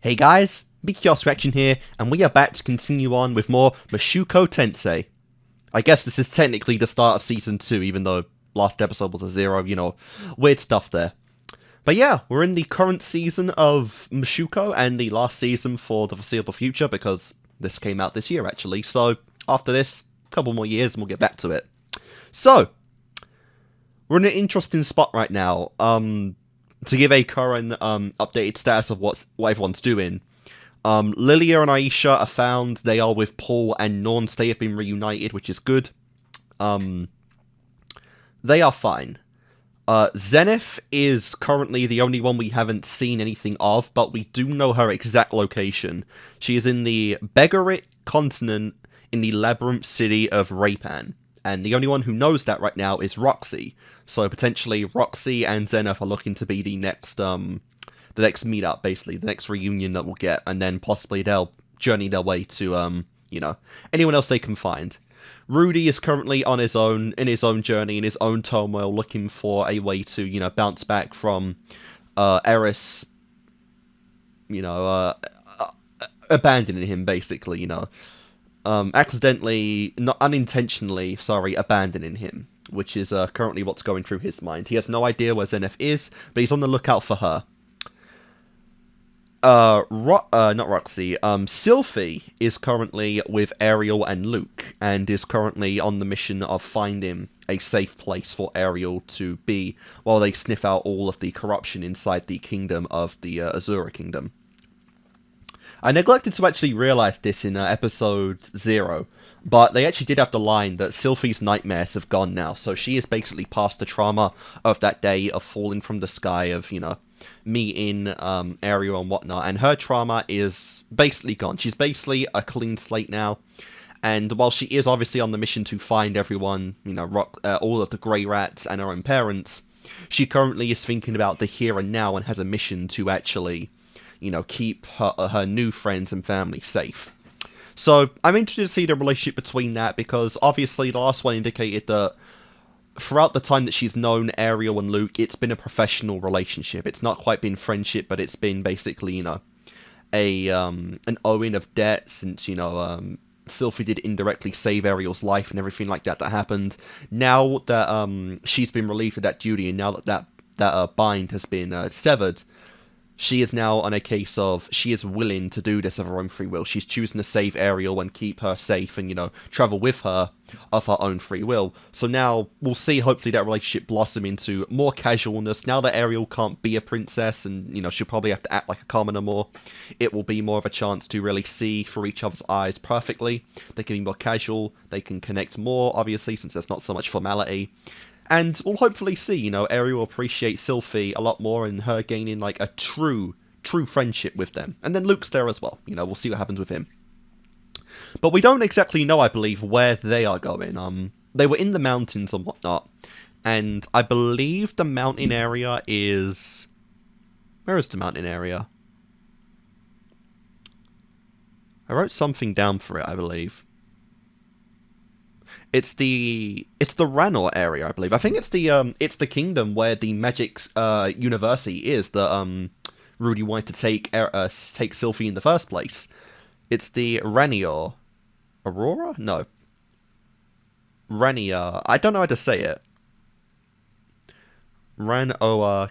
Hey guys, Kickassreaction here, and we are back to continue on with more Mushoku Tensei. I guess this is technically the start of Season 2, even though last episode was a 0, weird stuff there. But yeah, we're in the current season of Mushoku, and the last season for the foreseeable future, because this came out this year actually, so after this, a couple more years and we'll get back to it. So, we're in an interesting spot right now. To give a current updated status of what everyone's doing, Lilia and Aisha are found. They are with Paul and Norns. They have been reunited, which is good. They are fine. Zenith is currently the only one we haven't seen anything of, but we do know her exact location. She is in the Begarit continent in the labyrinth city of Rapan. And the only one who knows that right now is Roxy. So potentially Roxy and Zenith are looking to be the next meetup, basically, the next reunion that we'll get, and then possibly they'll journey their way to, anyone else they can find. Rudy is currently on his own, in his own journey, in his own turmoil, looking for a way to, bounce back from, Eris, abandoning him, basically, accidentally, not unintentionally, abandoning him, which is currently what's going through his mind. He has no idea where Zenith is, but he's on the lookout for her. Not Roxy, Sylphie is currently with Ariel and Luke, and is currently on the mission of finding a safe place for Ariel to be, while they sniff out all of the corruption inside the kingdom of the Azura Kingdom. I neglected to actually realize this in episode 0, but they actually did have the line that Sylphie's nightmares have gone now, so she is basically past the trauma of that day of falling from the sky, of, meeting Ariel and whatnot, and her trauma is basically gone. She's basically a clean slate now, and while she is obviously on the mission to find everyone, all of the Grey Rats and her own parents, she currently is thinking about the here and now and has a mission to actually keep her new friends and family safe. So, I'm interested to see the relationship between that, because obviously the last one indicated that throughout the time that she's known Ariel and Luke, it's been a professional relationship. It's not quite been friendship, but it's been basically, an owing of debt, since, Sylphie did indirectly save Ariel's life and everything like that happened. Now that she's been relieved of that duty, and now that bind has been severed, she is now on a case of, she is willing to do this of her own free will. She's choosing to save Ariel and keep her safe and, travel with her of her own free will. So now, we'll see hopefully that relationship blossom into more casualness. Now that Ariel can't be a princess and, she'll probably have to act like a commoner more, it will be more of a chance to really see through each other's eyes perfectly. They can be more casual, they can connect more, obviously, since there's not so much formality. And we'll hopefully see, Ariel will appreciate Sylphie a lot more, and her gaining, like, a true friendship with them. And then Luke's there as well, we'll see what happens with him. But we don't exactly know, I believe, where they are going. They were in the mountains and whatnot, and I believe the mountain area is... Where is the mountain area? I wrote something down for it, I believe. It's the Ranor area, I believe. I think it's the kingdom where the magic university is that Rudy wanted to take Sylphie in the first place. It's the Ranior. Aurora? No. Ranier. I don't know how to say it. Ranoa.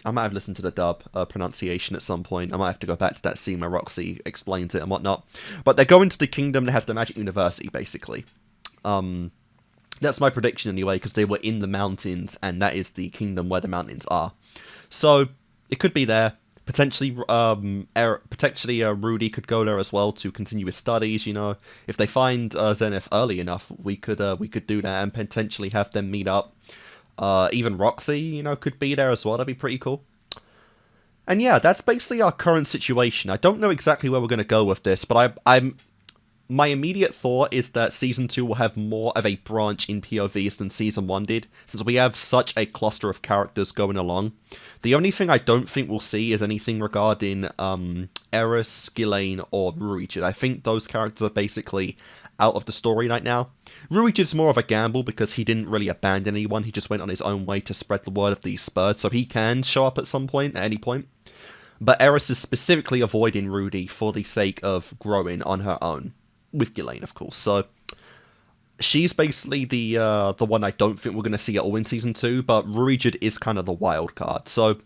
I might have listened to the dub pronunciation at some point. I might have to go back to that scene where Roxy explains it and whatnot. But they're going to the kingdom that has the magic university, basically. That's my prediction anyway, because they were in the mountains, and that is the kingdom where the mountains are. So, it could be there. Potentially, Rudy could go there as well to continue his studies, If they find Zenith early enough, we could do that and potentially have them meet up. Even Roxy, could be there as well. That'd be pretty cool. And yeah, that's basically our current situation. I don't know exactly where we're going to go with this, but my immediate thought is that Season 2 will have more of a branch in POVs than Season 1 did, since we have such a cluster of characters going along. The only thing I don't think we'll see is anything regarding Eris, Ghislaine, or Ruijin. I think those characters are basically out of the story right now. Ruijin's more of a gamble because he didn't really abandon anyone, he just went on his own way to spread the word of these Spurs, so he can show up at some point, at any point. But Eris is specifically avoiding Rudy for the sake of growing on her own, with Ghislaine, of course. So she's basically the one I don't think we're going to see at all in Season 2, but Ruijud is kind of the wild card. So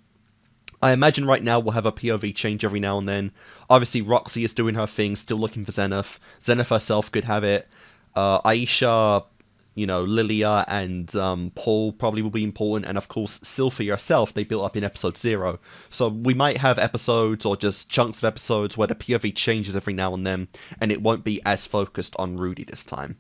I imagine right now we'll have a POV change every now and then. Obviously, Roxy is doing her thing, still looking for Zenith. Zenith herself could have it. Aisha, you know, Lilia and Paul probably will be important. And of course, Sylphie herself, they built up in episode 0. So we might have episodes or just chunks of episodes where the POV changes every now and then, and it won't be as focused on Rudy this time.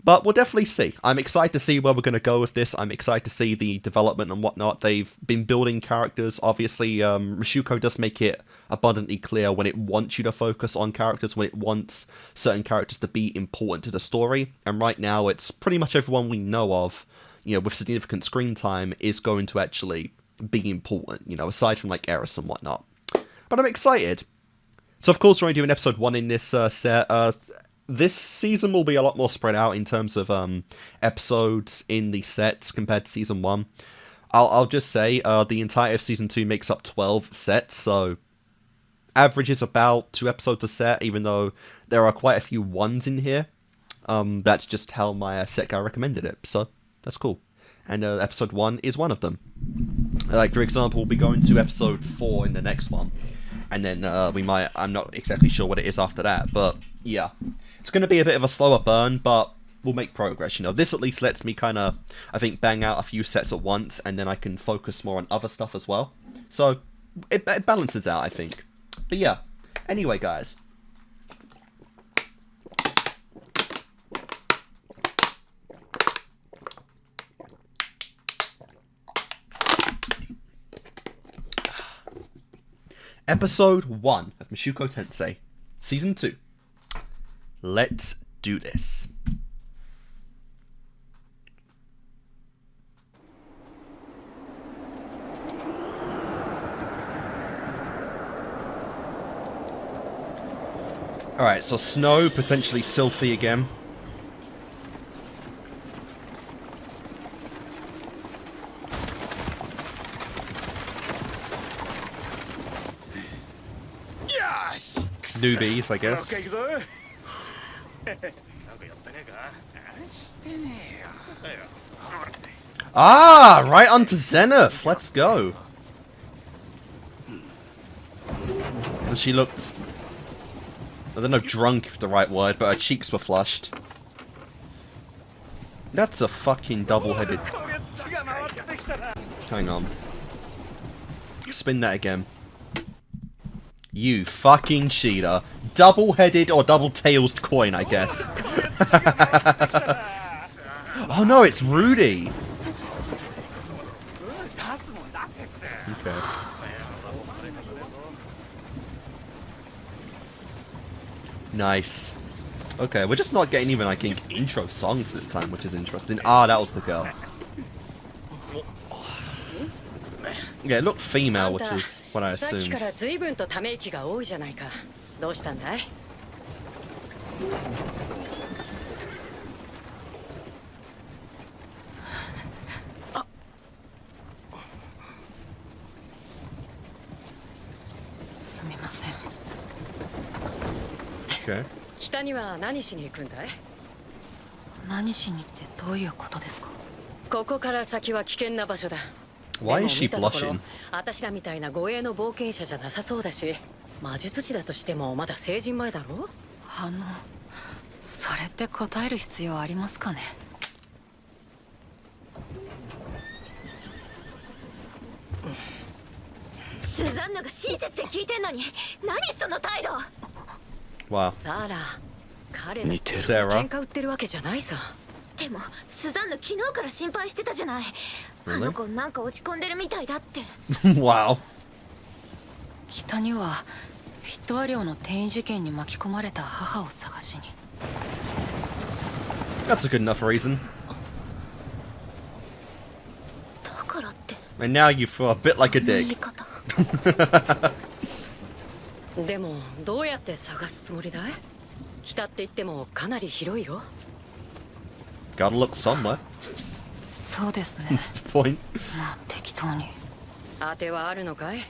But we'll definitely see. I'm excited to see where we're going to go with this. I'm excited to see the development and whatnot. They've been building characters. Obviously, Mushoku does make it abundantly clear when it wants you to focus on characters, when it wants certain characters to be important to the story. And right now, it's pretty much everyone we know of, you know, with significant screen time is going to actually be important, you know, aside from like Eris and whatnot. But I'm excited. So, of course, we're only doing episode 1 in this set. This season will be a lot more spread out in terms of episodes in the sets compared to Season 1. I'll just say the entirety of Season 2 makes up 12 sets, so average is about 2 episodes a set, even though there are quite a few ones in here. That's just how my set guy recommended it, so that's cool. And episode 1 is one of them. Like, for example, we'll be going to episode 4 in the next one. And then I'm not exactly sure what it is after that, but yeah. It's going to be a bit of a slower burn, but we'll make progress. You know, this at least lets me kind of, I think, bang out a few sets at once, and then I can focus more on other stuff as well. So, it balances out, I think. But yeah, anyway, guys. Episode 1 of Mushoku Tensei, Season 2. Let's do this. Alright, so Snow, potentially Sylphie again. Newbies, I guess. Ah, right onto Zenith. Let's go. And she looked, I don't know, drunk if the right word, but her cheeks were flushed. That's a fucking double-headed. Hang on. Spin that again. You fucking cheater. Double-headed or double-tailed coin, I guess. Oh no, it's Rudy. Okay. Nice. Okay, we're just not getting even, like, intro songs this time, which is interesting. Ah, that was the girl. Yeah, it looked female, which is what I assumed. Okay. 北には何しに行くんだい？何しにってどういうことですか？ここから先は危険な場所だ。Why is she blushing? 私らみたいな護衛の冒険者じゃなさそうだし、魔術師だとしてもまだ成人前だろ？それって答える必要ありますかね？スザンヌが親切で聞いてんのに、何その態度？Wow. サラ、彼に喧嘩売ってるわけじゃないさ。でもスザンヌ昨日から心配してたじゃない。あの子なんか落ち込んでるみたいだって。Wow. 北にはフィットア寮の転移事件に巻き込まれた母を探しに。That's a good enough reason. だからって。And now you feel a bit like a dick. でもどうやって探すつもりだい？北って言ってもかなり広いよ。Gotta look somewhere. そうですね。That's the point. まあ適当に。当てはあるのかい？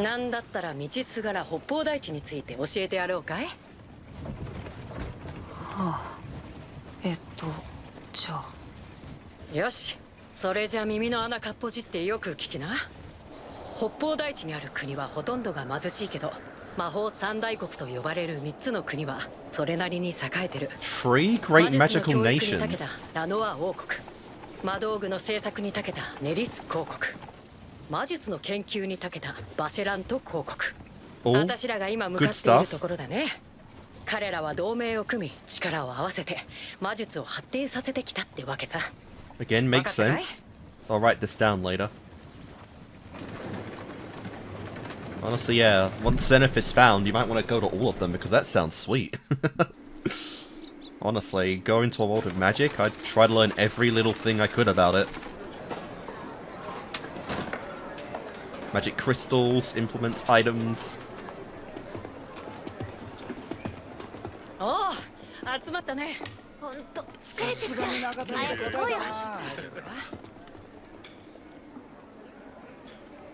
なんだったら道すがら北方大地について教えてやろうかい。はあ、じゃあ。よし、それじゃ耳の穴かっぽじってよく聞きな。北方大地にある国はほとんどが貧しいけど、魔法三大国と呼ばれる3つの国はそれなりに栄えてる。 Three great magical 魔術の教育に長けた nations. ラノア王国、魔道具の製作に長けたネリス公国、魔術の研究に長けたバシェラント公国。 All 私らが今向 good かっている stuff. ところだね。彼らは同盟を組み力を合わせて魔術を発展させてきたってわけさ。 Again, makes sense. I'll write this down later. Honestly, yeah, once Zenith is found, you might want to go to all of them because that sounds sweet. Honestly, go into a world of magic, I'd try to learn every little thing I could about it. Magic crystals, implements, items. おお、集まったね。ほんと疲れちゃった。早く行こうよ。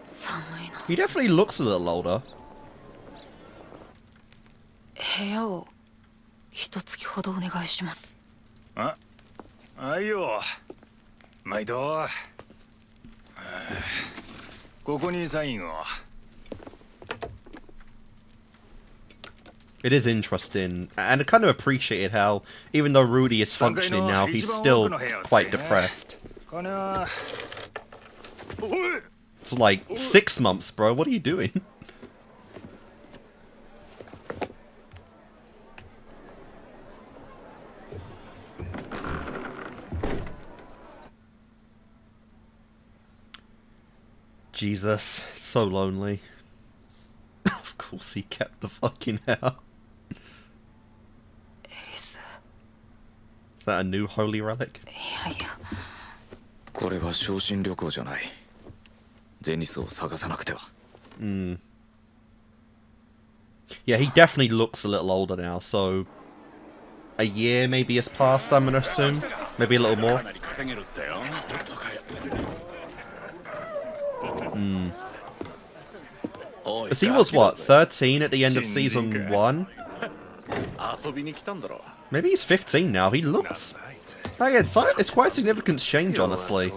寒いな。 He definitely looks a little older. 部屋を一月ほどお願いします。あいよ毎度。ここにサインを。 It is interesting, and I kind of appreciated how, even though Rudy is functioning now, he's still quite depressed. 金はおい It's like 6 months, bro. What are you doing? Jesus, it's so lonely. Of course he kept the fucking hair. エリス。 Is that a new holy relic? いやいや。これは昇進旅行じゃない。ゼニスを探さなくては。Yeah, he definitely looks a little older now, so a year maybe has passed, I'm gonna assume. Maybe a little more. Because he was, what, 13 at the end of season 1? Maybe he's 15 now. He looks... Oh, yeah, it's quite a significant change, honestly.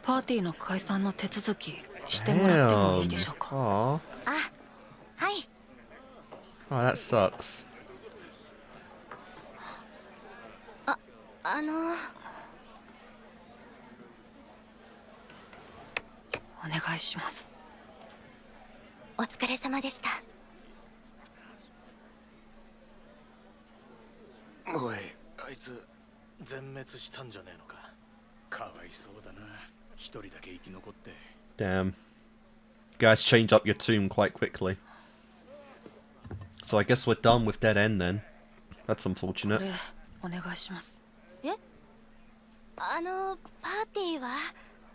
パーティーの解散の手続きしてもらってもいいでしょうか。 Aw. あ、はい。 Oh, that sucks. お願いします。お疲れ様でした。おい、あいつ全滅したんじゃねえのか。かわいそうだな。一人だけ生き残って。 Damn. You guys changed up your tomb quite quickly. So I guess we're done with Dead End then. That's こ unfortunate. れお願いします。パーティーは？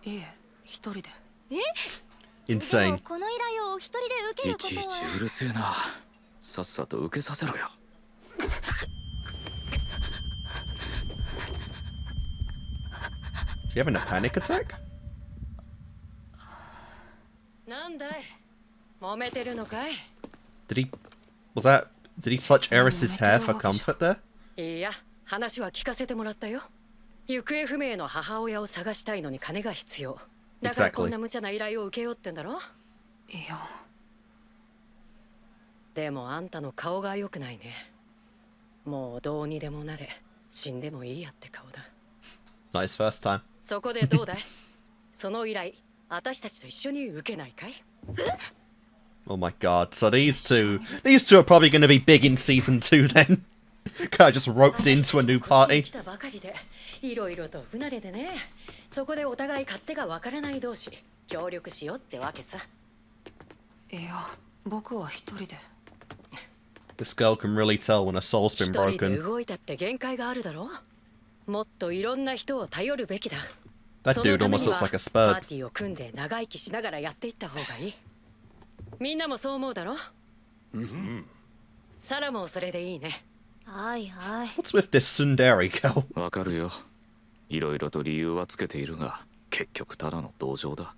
いえ、一人で。で Insane. もこの依頼をお一人で受けることいちいちうは。るせえな。さっさと受けさせろよ。Is he having a panic attack? なんだい、揉めてるのかい。 Did he touch Eris's hair for comfort there? いや、話は聞かせてもらったよ。行方不明の母親を探したいのに金が必要。だからこんな無茶な依頼を受けようってんだろ。いや。でもあんたの顔が良くないね。もうどうにでもなれ、死んでもいいやって顔だ。 Nice first time. そこでどうだい？その依頼、私たちと一緒に受けないかい？ Oh my god. So these two are probably going to be big in season 2 then. Kind of just roped into a new party. 来たばかりで、いろいろと不慣れでね。そこでお互い勝手がわからない同士、協力しようってわけさ。いや、僕は一人で。 This girl can really tell when a soul's been 一人で broken. 動いたって限界があるだろ。もっといろんな人を頼るべきだ。 That その dude ため almost には looks like a パ spurd. ーティーを組んで長生きしながらやっていった方がいい。みんなもそう思うだろ。サラもそれでいいね。はいはい。 What's with this tsundere girl? わかるよ。いろいろと理由はつけているが、結局ただの同情だ。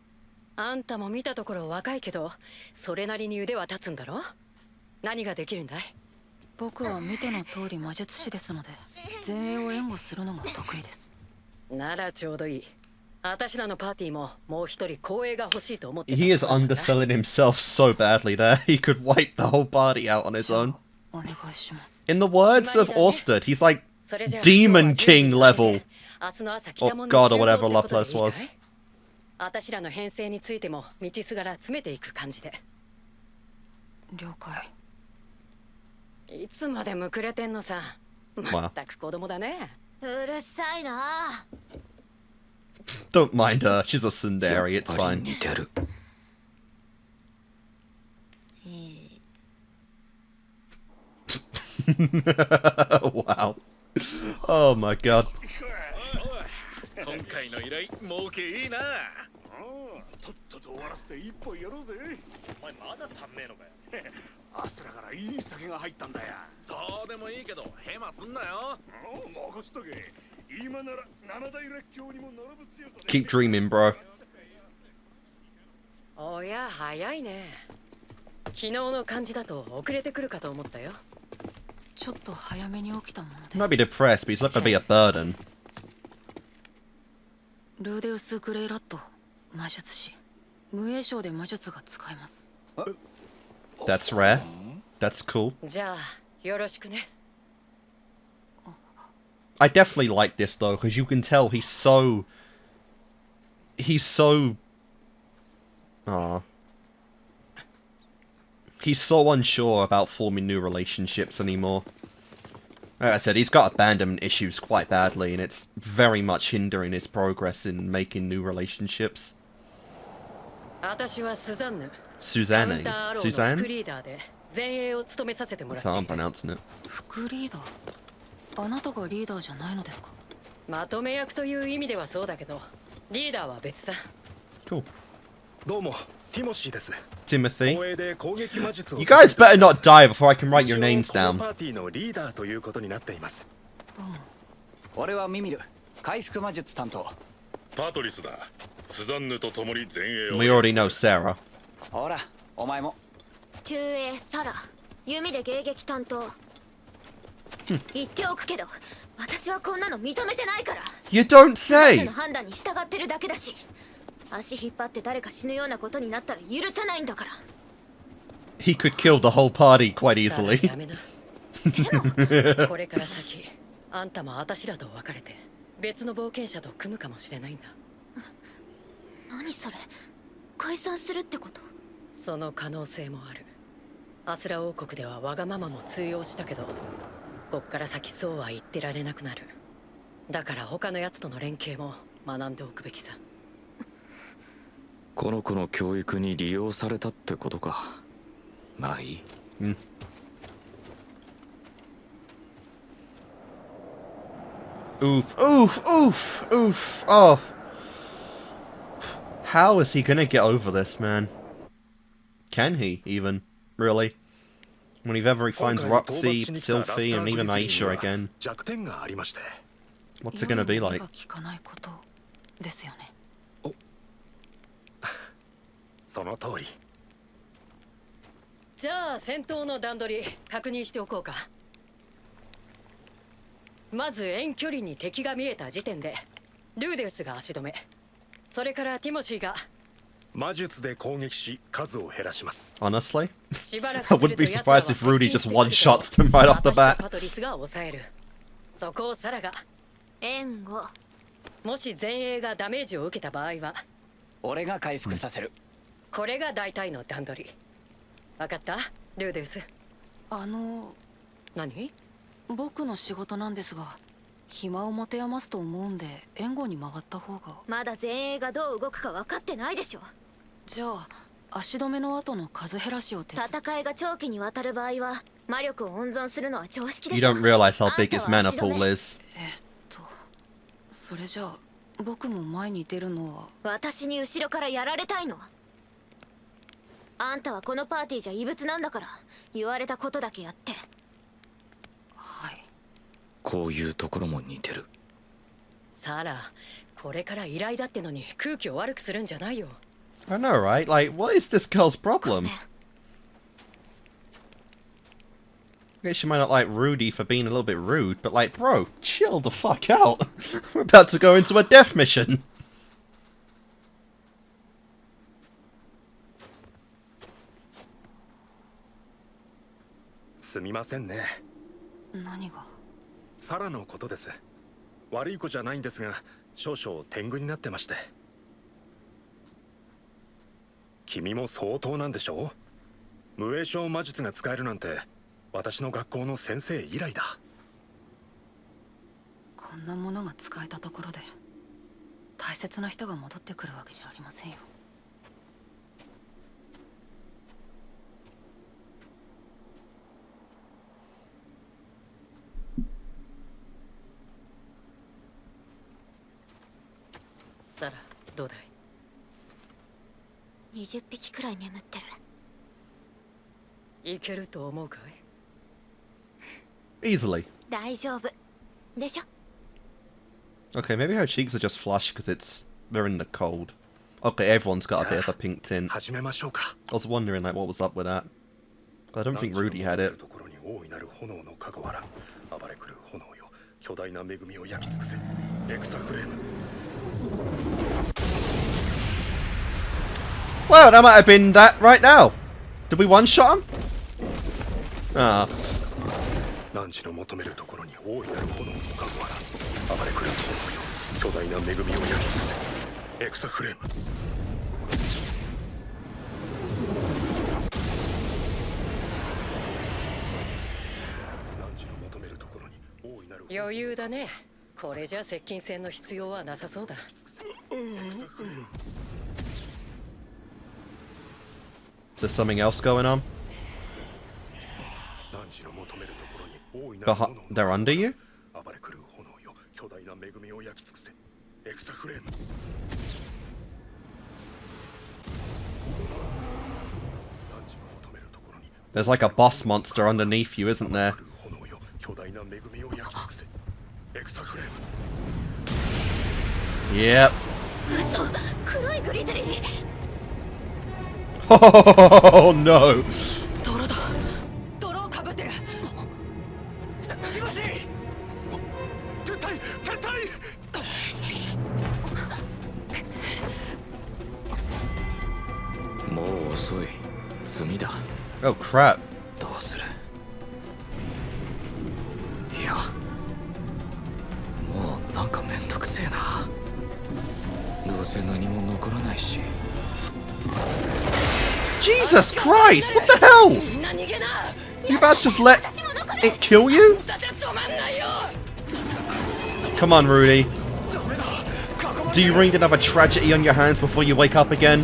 あんたも見たところ若いけど、それなりに腕は立つんだろ。何ができるんだい？僕は見ての通り魔術師ですので、前衛を援護するのが得意です。ならちょうどいい。私らのパーティーももう一人後衛が欲しいと思ってた。 He is underselling himself so badly there. He could wipe the whole party out on his own. お願いします。 In the words of Orsted, he's like Demon King level. Oh god, or whatever Lovelace was. 私らの編成についても道すがら詰めていく感じで。了解。いつまでむくれてんのさ。まったく子供だね。うるさいな。 Don't mind her, she's a tsundere, it's やっぱり fine. 似てる。Wow. Oh my god. 今回の依頼儲けいいな。とっとと終わらせて一本やろうぜ。お前まだ足んねえのかよ。アスラからいい酒が入ったんだよ。どうでもいいけどヘマすんなよ。任せとけ。今なら七大列強にも並ぶ強さで。 Keep dreaming, bro. おや早いね。昨日の感じだと遅れてくるかと思ったよ。ちょっと早めに起きたもの He で。 might be depressed, but he's not gonna be a burden. ルーデウス・グレイラット、魔術師。無影賞で魔術が使えます。 That's rare. That's cool. じゃあよろしくね。 I definitely like this though, because you can tell he's so... Aw. He's so unsure about forming new relationships anymore. Like I said, he's got abandonment issues quite badly, and it's very much hindering his progress in making new relationships. 私はスザンヌ。 Suzanne? 副 Suzanne? リーダーで前衛を務めさせてもらっ That's て how い I'm る。 pronouncing it. 副リーダー。あなたがリーダーじゃないのですか？まとめ役という意味ではそうだけど、リーダーは別さ。 Cool. どうも、ティモシーです。 Timothy. 光栄で攻撃魔術を。 You guys better not die before I can write your names この down. パーティーのリーダーということになっています。俺はミミル、回復魔術担当。パトリスだ。スザンヌと共に前衛を。 We already know Sarah. ほら、お前も。中衛サラ、弓で迎撃担当。言っておくけど、私はこんなの認めてないから。 You don't 彼 say! の判断に従ってるだけだし、足引っ張って誰か死ぬようなことになったら許さないんだから。 He could kill the whole party quite さあ easily. やめな。これから先、あんたも私らと別れて別の冒険者と組むかもしれないんだ。何それ、解散するってこと？その可能性もある。アスラ王国ではわがままも通用したけど、こっから先そうは言ってられなくなる。だから他のやつとの連携も学んでおくべきさ。この子の教育に利用されたってことか。まあいい。Oof, oof, oof, oof. Oh. How is he gonna get over this, man? Can he, even? Really? Whenever he finds Roxy, Sylphie, and even Aisha again. 弱点がありまして。 What's it gonna be like? が聞かないことですよね。その通り。じゃあ戦闘の段取り確認しておこうか。まず遠距離に敵が見えた時点でルーデウスが足止め、それからティモシーが魔術で攻撃し数を減らします。 Honestly? しばら I くす wouldn't る be と奴らは surprised if Rudy 接 just 近 one してくる shots them right off the 私と bat. パトリスが抑える。そこをサラが。援護。もし前衛がダメージを受けた場合は俺が回復させる。これが大体の段取り。分かったルーデウス？何？僕の仕事なんですが、暇を持て余すと思うんで援護に回った方が。まだ前衛がどう動くか分かってないでしょ。じゃあ足止めの後の数減らしを手伝戦いが長期にわたる場合は魔力を温存するのは常識で You しょ。 don't realize how big his mana pool is. それじゃあ僕も前に出るのは。私に後ろからやられたいの？あんたはこのパーティーじゃ異物なんだから、言われたことだけやって。はい。こういうところも似てる。サラ、これから依頼だってのに空気を悪くするんじゃないよ。I know, right? Like, what is this girl's problem? I guess she might not like Rudy for being a little bit rude, but like, bro, chill the fuck out. We're about to go into a death mission. すみませんね。何が？サラのことです。悪い子じゃないんですが、少々天狗になってまして。君も相当なんでしょう？無影症魔術が使えるなんて、私の学校の先生以来だ。こんなものが使えたところで大切な人が戻ってくるわけじゃありませんよ。サラ、どうだい20匹くらい眠ってる。いけると思うかい？ Easily. 大丈夫でしょ。 Okay, maybe her cheeks are just flushed because they're in the cold. Okay, everyone's got a bit of a pink tint. 始めましょうか。 I was wondering like what was up with that. I don't think Rudy had it. ところに大いなる炎のかごわら、暴れくる炎よ、巨大な恵みを焼き尽くせ。エクサフレーム。 Well, that might have been that right now. Did we one-shot him? Ah. 汝の求めるところに大いなる炎のかごわら、暴れくる炎よ、巨大な恵みを焼き尽くせ。エクサフレーム。 余裕だね。これじゃ接近戦の必要はなさそうだ。Is there something else going on? They're under you? There's like a boss monster underneath you, isn't there? Yep. 嘘、黒いグリズリー。 Oh no! 泥だ。泥をかぶってる。ティモシー、撤退撤退。もう遅い。罪だ。 Oh crap. どうする？いや、もうなんかめんどくせえな。どうせ何も残らないし。 Jesus Christ! What the hell? You about to just let it kill you? Come on, Rudy. Do you really have a tragedy on your hands before you wake up again?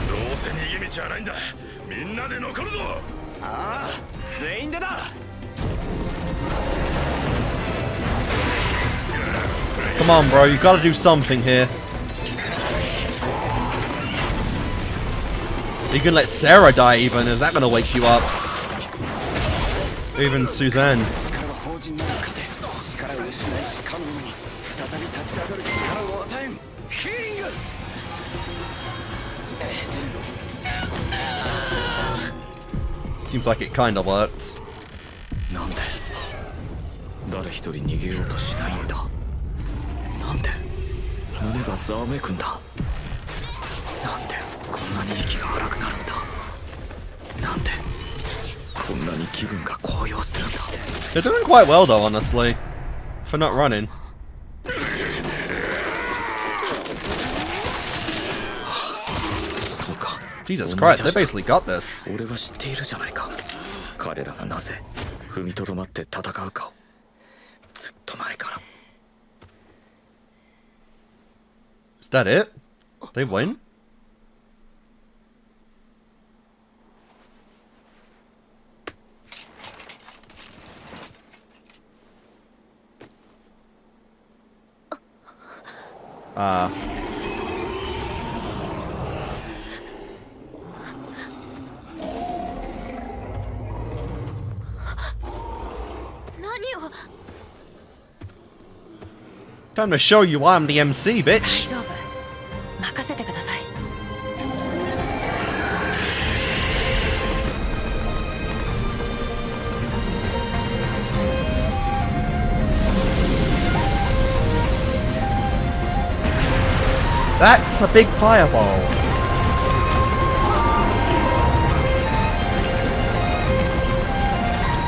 どうせ逃げ道はないんだ。みんなで残るぞ。ああ、全員でだ。 Come on, bro. You gotta do something here. You can let Sarah die even. Is that gonna wake you up? Even Suzanne. Seems like it kinda worked. なんで誰一人逃げようとしないんだ。なんで胸がざわめくんだ。なんでこんなに息が荒くなるんだ。なんでこんなに気分が高揚するんだ。 They're doing quite well though, honestly, for not running. Jesus Christ, they basically got this. 俺は知っているじゃないか。彼らがなぜ踏みとどまって戦うかを。ずっと前から。 Is that it? They win? Ah. 何を。Time to show you I'm the MC, 大 bitch. 丈夫任せてください That's a big fireball.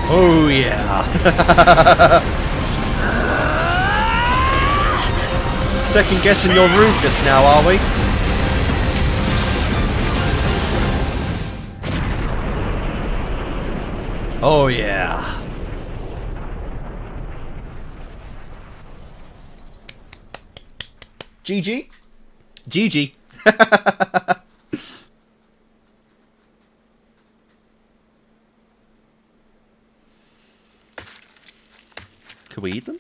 Oh yeah. Second guessing your rudeness now, are we? Oh yeah. GG. GG. Can we eat them?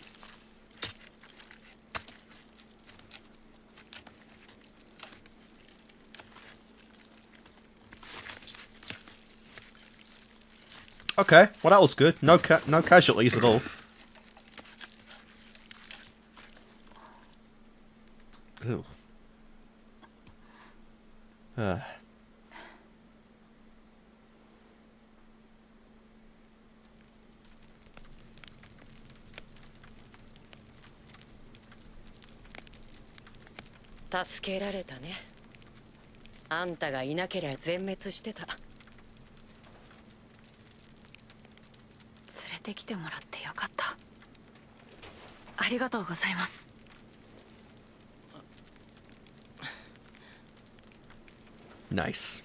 Okay, well that was good. No casualties at all. Ew. 助けられたね。あんたがいなけりゃ全滅してた。連れてきてもらってよかったありがとうございます Nice.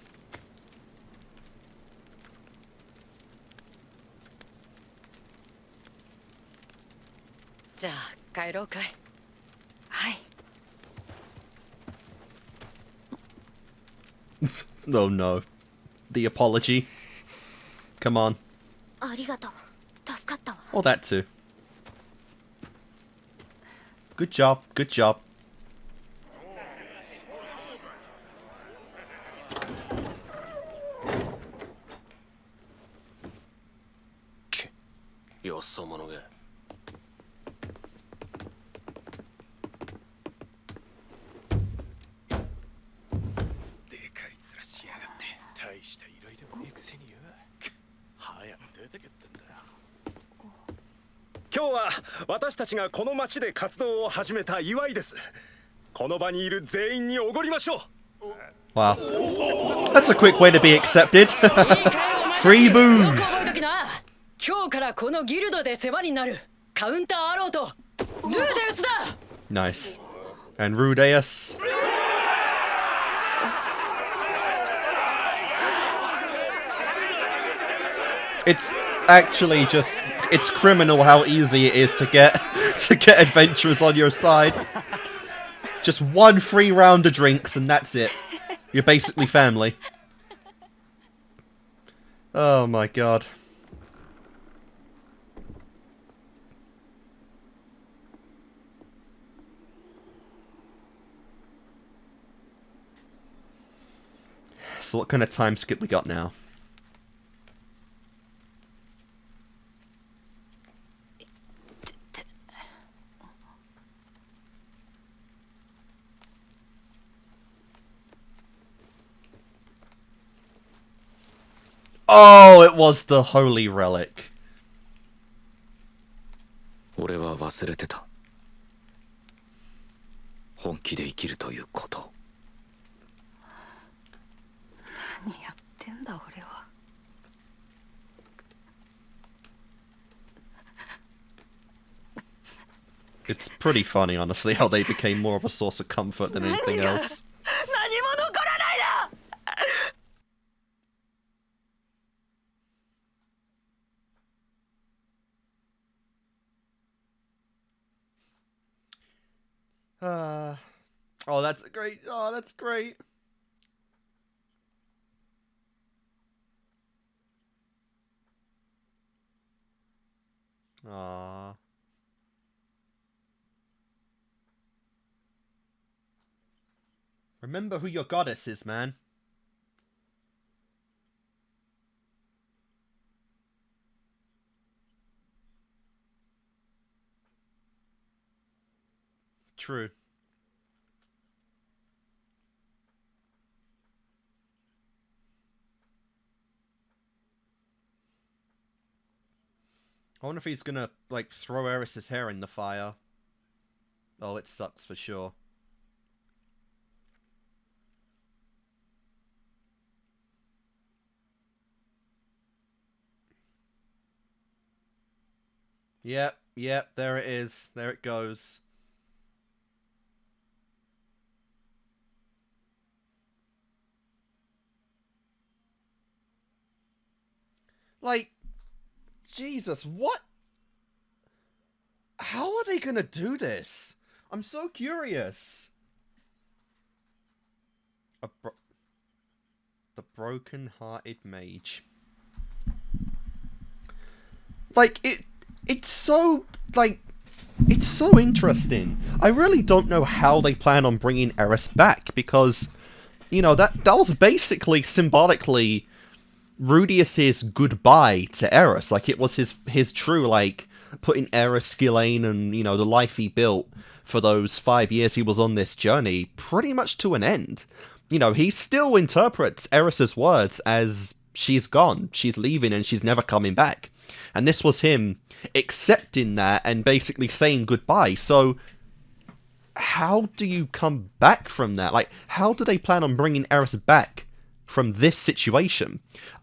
じゃあ帰ろうかい。はい Oh no. The apology. Come on. ありがとう助かったわ Or that too. Good job. Good job. Yo, someone again. でかい面しやがって大した依頼でもねえくせによ早く出てけってんだよ今日は私たちがこの町で活動を始めた祝いですこの場にいる全員におごりましょう Wow. That's a quick way to be accepted. Free よく booze. 覚えときな。今日からこのギルドで世話になるカウンターアローとルーデウスだ。 Nice. And Rudeus. It's actually just it's criminal how easy it is to get adventurers on your side. Just one free round of drinks and that's it. You're basically family. Oh my god. So what kind of time skip we got now? Oh, it was the holy relic. 俺は忘れてた本気で生きるということ 何やってんだ俺は It's pretty funny, honestly, how they became more of a source of comfort than anything else. 何も残らないだ Oh, that's great. Oh, that's great. Aww. Remember who your goddess is, man. True. I wonder if he's gonna, like, throw Eris's hair in the fire. Oh, it sucks for sure. Yep, yep, there it is. There it goes. Like, Jesus, what? How are they gonna do this? I'm so curious. The Brokenhearted Mage. Like, it's so, like, it's so interesting. I really don't know how they plan on bringing Eris back, because, you know, that was basically symbolically Rudius's goodbye to Eris. Like, it was his true, like, putting Eris, Ghislaine, and, you know, the life he built for those 5 years he was on this journey pretty much to an end. You know, he still interprets Eris's words as she's gone, she's leaving, and she's never coming back. And this was him accepting that and basically saying goodbye. So, how do you come back from that? Like, how do they plan on bringing Eris back from this situation?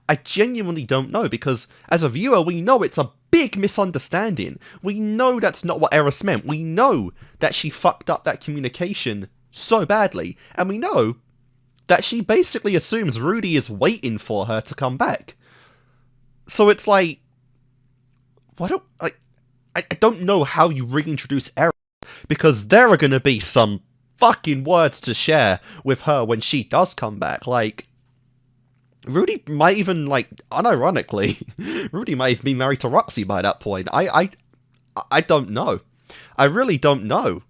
I genuinely don't know, because as a viewer, we know it's a big misunderstanding. We know that's not what Eris meant. We know that she fucked up that communication so badly. And we know that she basically assumes Rudy is waiting for her to come back. So it's like, I don't know how you reintroduce Eris, because there are going to be some fucking words to share with her when she does come back. Like, Rudy might even, like, unironically, Rudy might even be married to Roxy by that point. I don't know. I really don't know.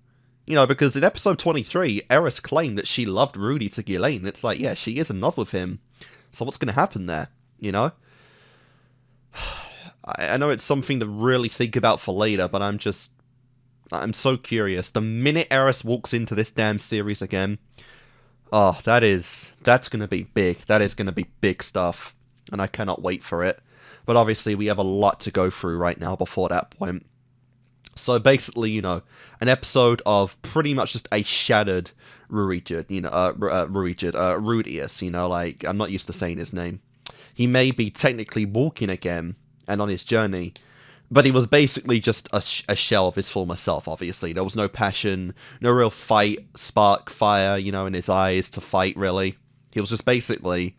You know, because in episode 23, Eris claimed that she loved Rudy to Ghislaine. It's like, yeah, she is in love with him. So what's going to happen there, you know? I know it's something to really think about for later, but I'm so curious. The minute Eris walks into this damn series again, oh, that's going to be big. That is going to be big stuff, and I cannot wait for it. But obviously, we have a lot to go through right now before that point. So basically, you know, an episode of pretty much just a shattered Rudius, you know, like, I'm not used to saying his name. He may be technically walking again and on his journey, but he was basically just a shell of his former self, obviously. There was no passion, no real fight, spark, fire, you know, in his eyes to fight, really. He was just basically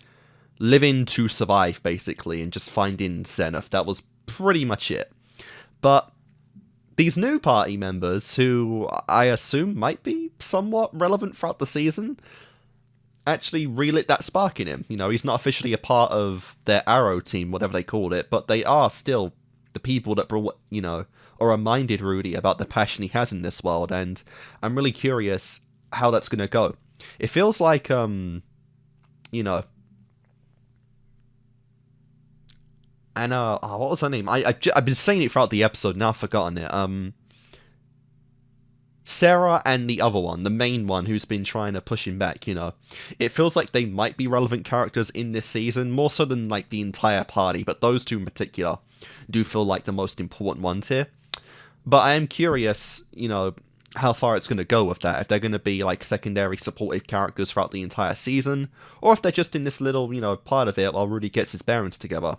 living to survive, basically, and just finding Zenith. That was pretty much it. But these new party members, who I assume might be somewhat relevant throughout the season, actually relit that spark in him. You know, he's not officially a part of their Arrow team, whatever they called it, but they are still the people that brought, you know, or reminded Rudy about the passion he has in this world, and I'm really curious how that's going to go. It feels like, you know, Anna, what was her name? I've been saying it throughout the episode, now I've forgotten it. Sarah and the other one, the main one who's been trying to push him back, you know. It feels like they might be relevant characters in this season, more so than, like, the entire party, but those two in particular do feel like the most important ones here. But I am curious, you know, how far it's going to go with that. If they're going to be, like, secondary supportive characters throughout the entire season, or if they're just in this little, you know, part of it while Rudy gets his bearings together.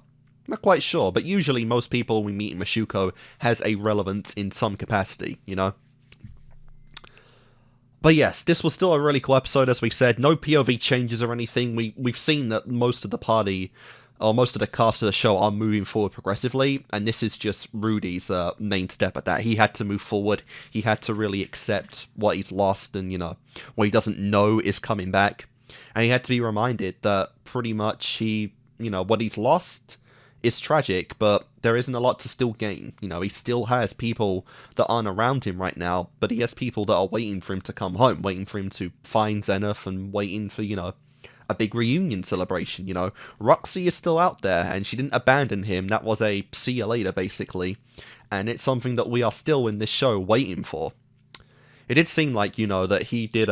Not quite sure, but usually most people we meet in Mushoku has a relevance in some capacity, you know? But yes, this was still a really cool episode, as we said. No POV changes or anything. We've seen that most of the party, or most of the cast of the show, are moving forward progressively, and this is just Rudy's main step at that. He had to move forward. He had to really accept what he's lost, and, you know, what he doesn't know is coming back. And he had to be reminded that pretty much he, you know, what he's lost is tragic, but there isn't a lot to still gain. You know, he still has people that aren't around him right now, but he has people that are waiting for him to come home, waiting for him to find Zenith, and waiting for, you know, a big reunion celebration, you know. Roxy is still out there, and she didn't abandon him. That was a see you later, basically. And it's something that we are still in this show waiting for. it did seem like, you know, that he did,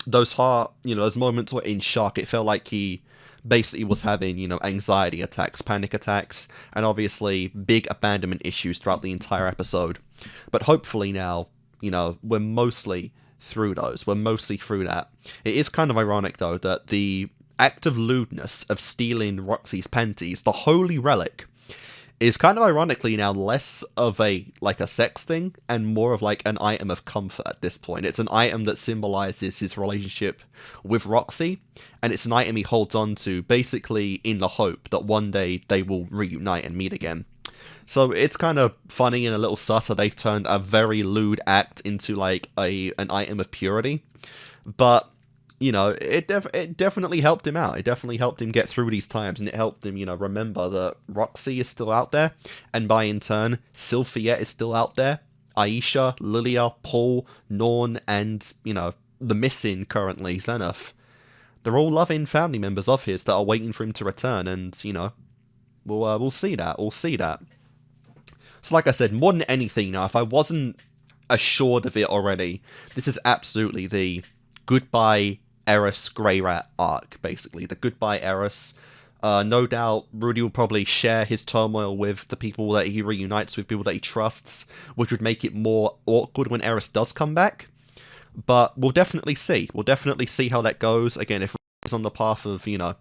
those those moments were in shock. It felt like he basically was having, you know, anxiety attacks, panic attacks, and obviously big abandonment issues throughout the entire episode. But hopefully now, you know, we're mostly through those. We're mostly through that. It is kind of ironic, though, that the act of lewdness of stealing Roxy's panties, the holy relic, is kind of ironically now less of a sex thing and more of like an item of comfort at this point. It's an item that symbolizes his relationship with Roxy, and it's an item he holds on to basically in the hope that one day they will reunite and meet again. So it's kind of funny and a little sus how they've turned a very lewd act into like an item of purity. But, you know, it definitely helped him out. It definitely helped him get through these times, and it helped him, you know, remember that Roxy is still out there, and by in turn, Sylphiette is still out there. Aisha, Lilia, Paul, Norn, and, you know, the missing currently, Zenith. They're all loving family members of his that are waiting for him to return, and, you know, we'll see that. We'll see that. So like I said, more than anything now, if I wasn't assured of it already, this is absolutely the goodbye Eris Grey Rat arc, basically. The goodbye Eris. No doubt Rudy will probably share his turmoil with the people that he reunites with, people that he trusts, which would make it more awkward when Eris does come back. But we'll definitely see. We'll definitely see how that goes. Again, if Rudy's on the path of, you know,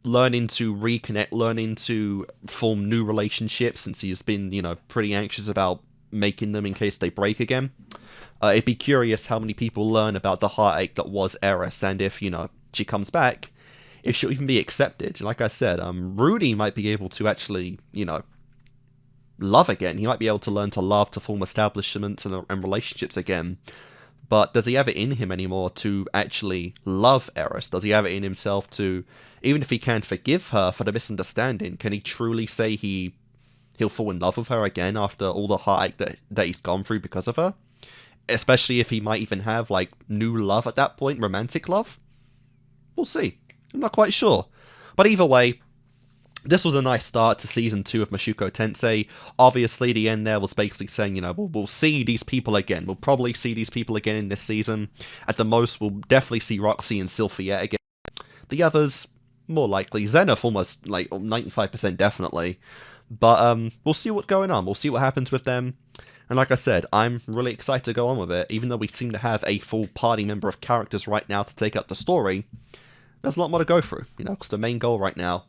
learning to reconnect, learning to form new relationships, since he's been, you know, pretty anxious about making them in case they break again. It'd be curious how many people learn about the heartache that was Eris, and if, you know, she comes back, if she'll even be accepted. Like I said, Rudy might be able to actually, you know, love again. He might be able to learn to love, to form establishments and relationships again. But does he have it in him anymore to actually love Eris? Does he have it in himself to, even if he can forgive her for the misunderstanding, can he truly say he'll fall in love with her again after all the heartache that he's gone through because of her? Especially if he might even have, like, new love at that point, romantic love? We'll see. I'm not quite sure. But either way, this was a nice start to Season 2 of Mushoku Tensei. Obviously, the end there was basically saying, you know, we'll see these people again. We'll probably see these people again in this season. At the most, we'll definitely see Roxy and Sylphiette again. The others, more likely. Zenith, almost, like, 95% definitely. But we'll see what's going on. We'll see what happens with them. And like I said, I'm really excited to go on with it. Even though we seem to have a full party member of characters right now to take up the story, there's a lot more to go through, you know, because the main goal right now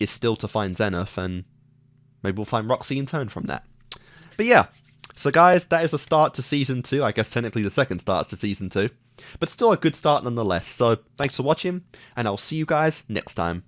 is still to find Zenith, and maybe we'll find Roxy in turn from that. But yeah, so guys, that is a start to Season 2. I guess technically the second start to Season 2. But still a good start nonetheless. So thanks for watching, and I'll see you guys next time.